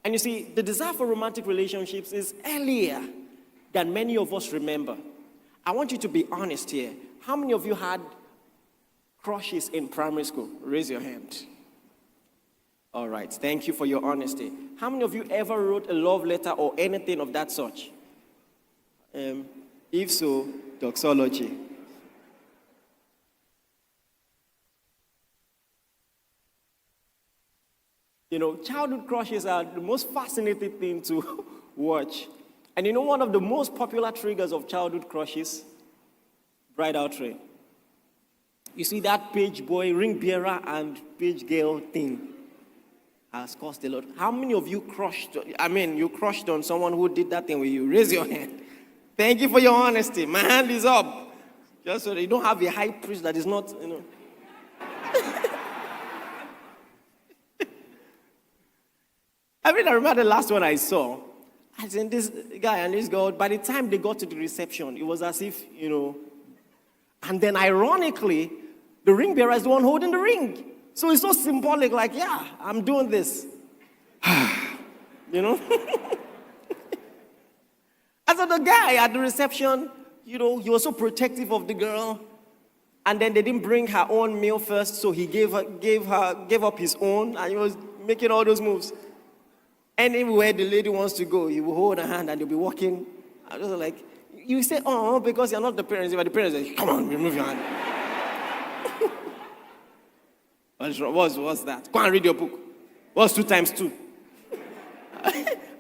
And you see, the desire for romantic relationships is earlier than many of us remember. I want you to be honest here. How many of you had crushes in primary school? Raise your hand. All right, thank you for your honesty. How many of you ever wrote a love letter or anything of that such? If so, doxology. You know, childhood crushes are the most fascinating thing to watch. And you know one of the most popular triggers of childhood crushes? Bridal train. You see that page boy, ring bearer, and page girl thing has cost a lot. How many of you crushed on someone who did that thing with you? Raise your hand. Thank you for your honesty. My hand is up. Just so that you don't have a high priest that is not, you know. I remember the last one I saw. I said, this guy and this girl, by the time they got to the reception, it was as if, you know, and then ironically, the ring bearer is the one holding the ring. So it's so symbolic, like, yeah, I'm doing this. You know? And so the guy at the reception, you know, he was so protective of the girl. And then they didn't bring her own meal first, so he gave up his own, and he was making all those moves. Anywhere the lady wants to go, he will hold her hand and they'll be walking. I was like, you say, oh, because you're not the parents. But the parents say, come on, remove your hand. What's that? Go and read your book. What's 2 times 2?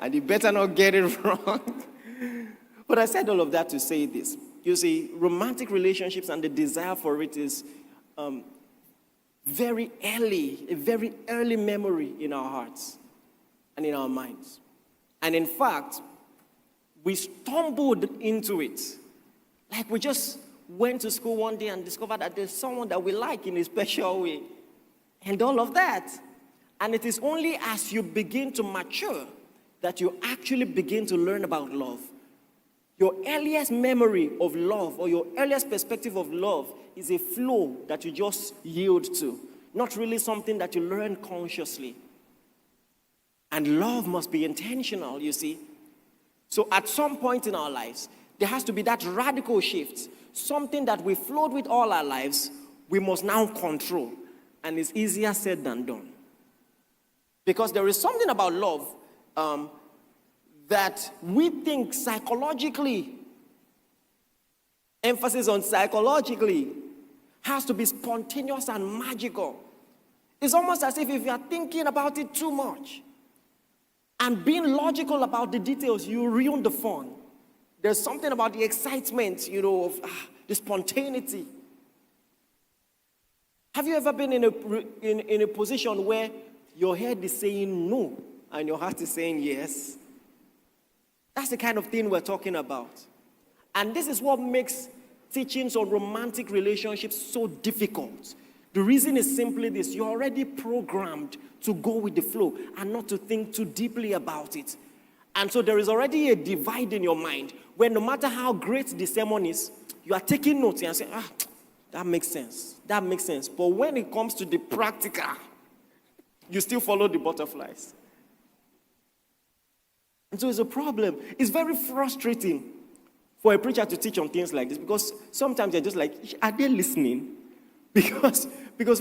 And you better not get it wrong. But I said all of that to say this. You see, romantic relationships and the desire for it is a very early memory in our hearts and in our minds. And in fact, we stumbled into it. Like we just went to school one day and discovered that there's someone that we like in a special way. And all of that. And it is only as you begin to mature that you actually begin to learn about love. Your earliest memory of love or your earliest perspective of love is a flow that you just yield to. Not really something that you learn consciously. And love must be intentional, you see. So at some point in our lives, there has to be that radical shift. Something that we flowed with all our lives, we must now control. And it's easier said than done. Because there is something about love that we think psychologically, emphasis on psychologically, has to be spontaneous and magical. It's almost as if you are thinking about it too much and being logical about the details, you ruin the fun. There's something about the excitement, you know, of the spontaneity. Have you ever been in a position where your head is saying no and your heart is saying yes? That's the kind of thing we're talking about. And this is what makes teachings on romantic relationships so difficult. The reason is simply this: you're already programmed to go with the flow and not to think too deeply about it. And so there is already a divide in your mind where no matter how great the sermon is, you are taking notes and saying, that makes sense. That makes sense. But when it comes to the practical, you still follow the butterflies. And so it's a problem. It's very frustrating for a preacher to teach on things like this because sometimes you're just like, are they listening? Because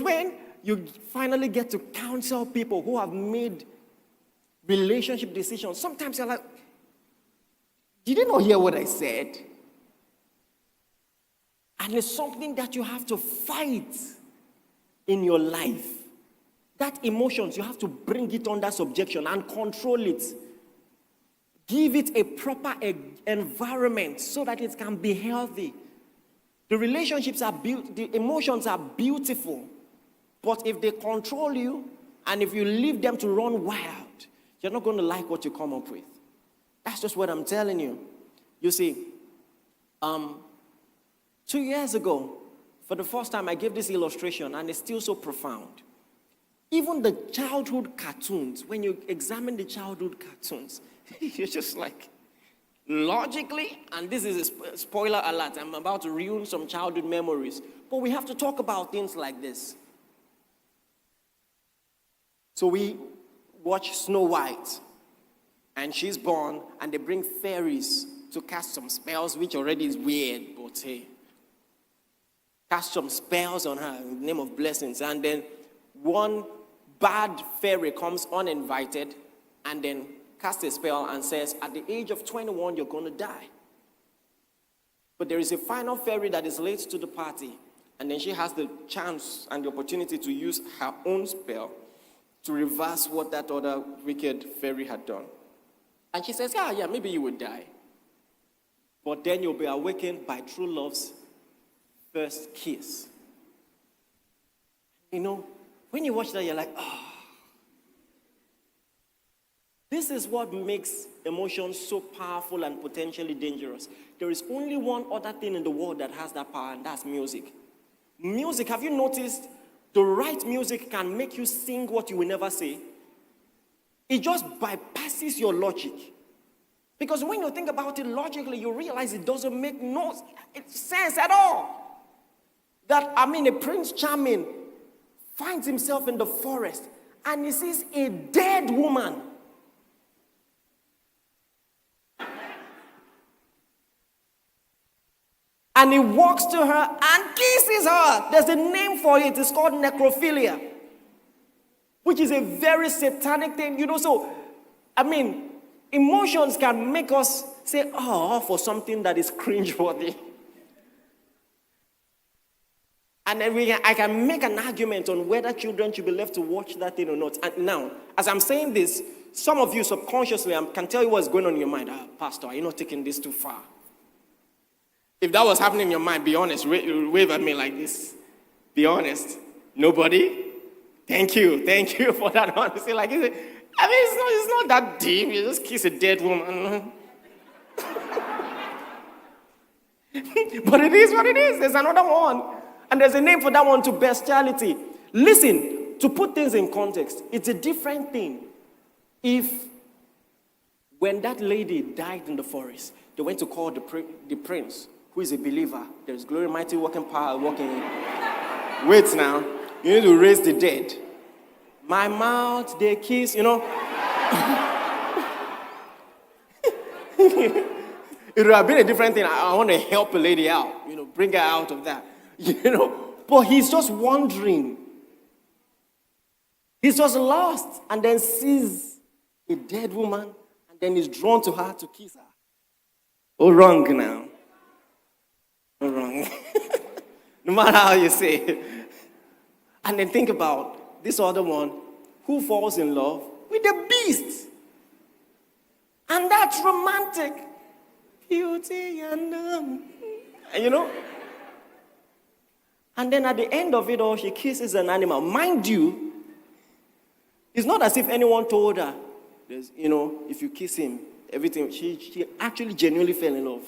when you finally get to counsel people who have made relationship decisions, sometimes you're like, did you not hear what I said? And it's something that you have to fight in your life. That emotions, you have to bring it under subjection and control it. Give it a proper environment so that it can be healthy. The relationships are the emotions are beautiful. But if they control you and if you leave them to run wild, you're not going to like what you come up with. That's just what I'm telling you. You see, 2 years ago, for the first time, I gave this illustration, and it's still so profound. Even the childhood cartoons, when you examine the childhood cartoons, you're just like, logically, and this is a spoiler alert, I'm about to ruin some childhood memories, but we have to talk about things like this. So we watch Snow White, And she's born, and they bring fairies to cast some spells, which already is weird, but hey. Cast some spells on her in the name of blessings. And then one bad fairy comes uninvited and then casts a spell and says, at the age of 21, you're going to die. But there is a final fairy that is late to the party. And then she has the chance and the opportunity to use her own spell to reverse what that other wicked fairy had done. And she says, yeah, maybe you would die. But then you'll be awakened by true love's first kiss. You know, when you watch that, you're like, oh. This is what makes emotions so powerful and potentially dangerous. There is only one other thing in the world that has that power, and that's music. Music, have you noticed? The right music can make you sing what you will never say. It just bypasses your logic. Because when you think about it logically, you realize it doesn't make no sense at all. A Prince Charming finds himself in the forest and he sees a dead woman. And he walks to her and kisses her. There's a name for it. It's called necrophilia, which is a very satanic thing. Emotions can make us say, oh, for something that is cringeworthy. And then I can make an argument on whether children should be left to watch that thing or not. And now, as I'm saying this, some of you subconsciously can tell you what's going on in your mind. Pastor, are you not taking this too far? If that was happening in your mind, be honest. Wave at me like this. Be honest. Nobody? Thank you for that honesty. It's not that deep. You just kiss a dead woman. But it is what it is. There's another one. And there's a name for that one too, bestiality. Listen, to put things in context, it's a different thing. If, when that lady died in the forest, they went to call the prince, who is a believer. There's glory, mighty, working power, working in. Wait now. You need to raise the dead. My mouth, they kiss, It would have been a different thing. I want to help a lady out, bring her out of that. But he's just wandering. He's just lost and then sees a dead woman and then is drawn to her to kiss her. Oh, wrong now. Oh, wrong. No matter how you say it. And then think about this other one who falls in love with the beast. And that's romantic. Beauty and And then at the end of it all, she kisses an animal. Mind you, it's not as if anyone told her, if you kiss him, everything. She actually genuinely fell in love.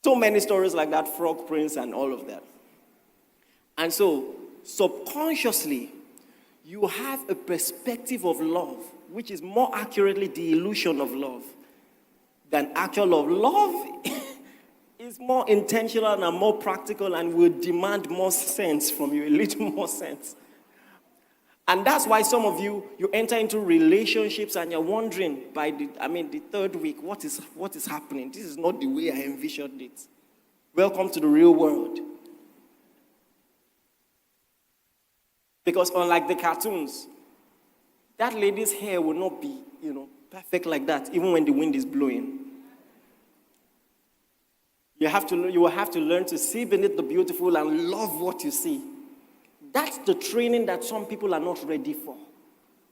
So many stories like that, Frog Prince and all of that. And so, subconsciously, you have a perspective of love, which is more accurately the illusion of love than actual love. Love is more intentional and more practical and will demand more sense from you, a little more sense. And that's why some of you enter into relationships and you're wondering by the third week, what is happening? This is not the way I envisioned it. Welcome to the real world. Because unlike the cartoons, that lady's hair will not be, perfect like that, even when the wind is blowing. You will have to learn to see beneath the beautiful and love what you see. That's the training that some people are not ready for.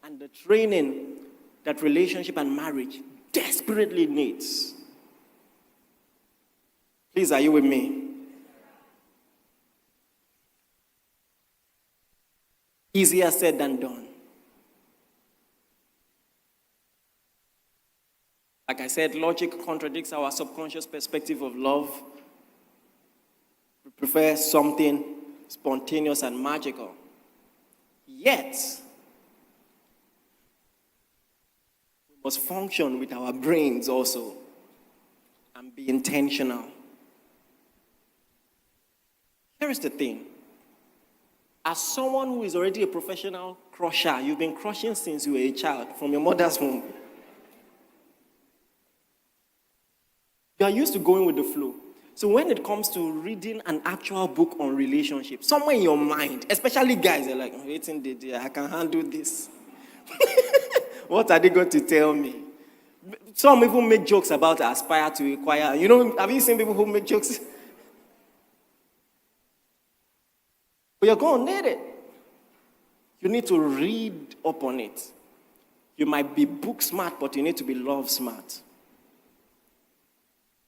And the training that relationship and marriage desperately needs. Please, are you with me? Easier said than done. Like I said, logic contradicts our subconscious perspective of love. We prefer something spontaneous and magical. Yet, we must function with our brains also and be intentional. Here is the thing. As someone who is already a professional crusher, you've been crushing since you were a child from your mother's womb. You are used to going with the flow. So when it comes to reading an actual book on relationships, somewhere in your mind, especially guys, they're like, waiting, I can handle this. What are they going to tell me? Some even make jokes about aspire to acquire. You know, have you seen people who make jokes? But you're going to need it. You need to read up on it. You might be book smart, but you need to be love smart.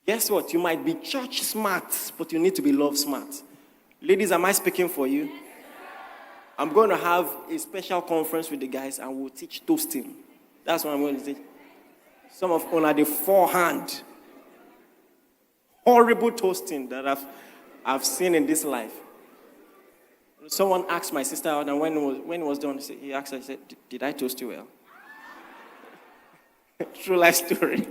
Guess what? You might be church smart, but you need to be love smart. Ladies, am I speaking for you? I'm going to have a special conference with the guys and we'll teach toasting. That's what I'm going to teach. Some of them are the forehand. Horrible toasting that I've seen in this life. Someone asked my sister out, and when it was done, he asked her, he said, did I toast you well? True life story.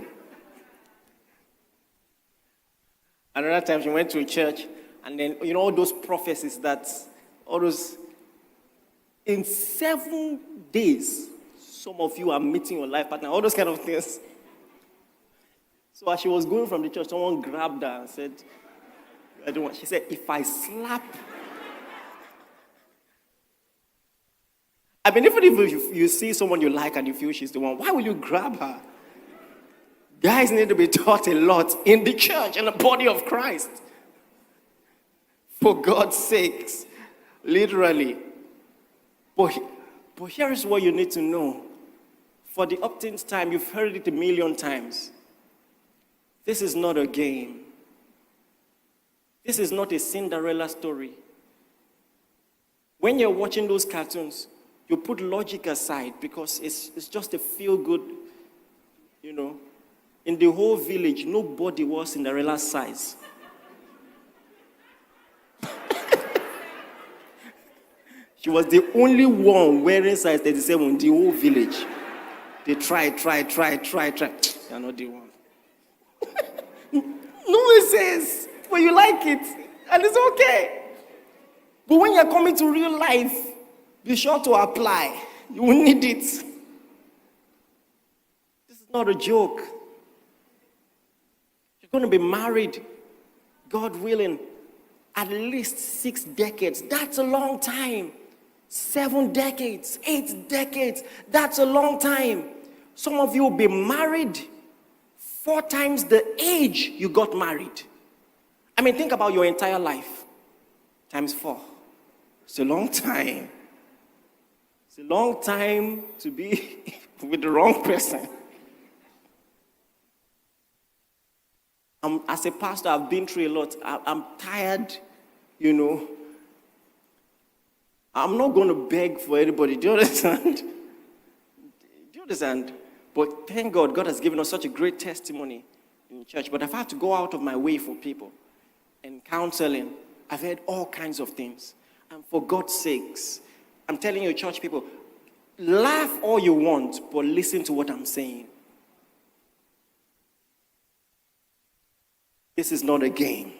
Another time she went to a church, and then, you know, all those prophecies in 7 days, some of you are meeting your life partner, all those kind of things. So as she was going from the church, someone grabbed her and said, I don't want. She said, if I slap, I mean, even if you see someone you like and you feel she's the one, why will you grab her? Guys need to be taught a lot in the church, in the body of Christ. For God's sakes, literally. But here is what you need to know. For the upteenth time, you've heard it 1,000,000 times. This is not a game. This is not a Cinderella story. When you're watching those cartoons, you put logic aside because it's just a feel-good, you know. In the whole village, nobody was Cinderella's size. She was the only one wearing size 37 in the whole village. They tried. You're not the one. Nonsense. But you like it. And it's okay. But when you're coming to real life, be sure to apply. You will need it. This is not a joke. You're going to be married, God willing, at least 6 decades. That's a long time. 7 decades, 8 decades. That's a long time. Some of you will be married 4 times the age you got married. I mean, think about your entire life. Times 4. It's a long time. It's a long time to be with the wrong person. As a pastor, I've been through a lot. I'm tired, you know. I'm not going to beg for anybody. Do you understand? Do you understand? But thank God, God has given us such a great testimony in church. But I've had to go out of my way for people. And counseling, I've heard all kinds of things. And for God's sakes, I'm telling you, church people, laugh all you want, but listen to what I'm saying. This is not a game.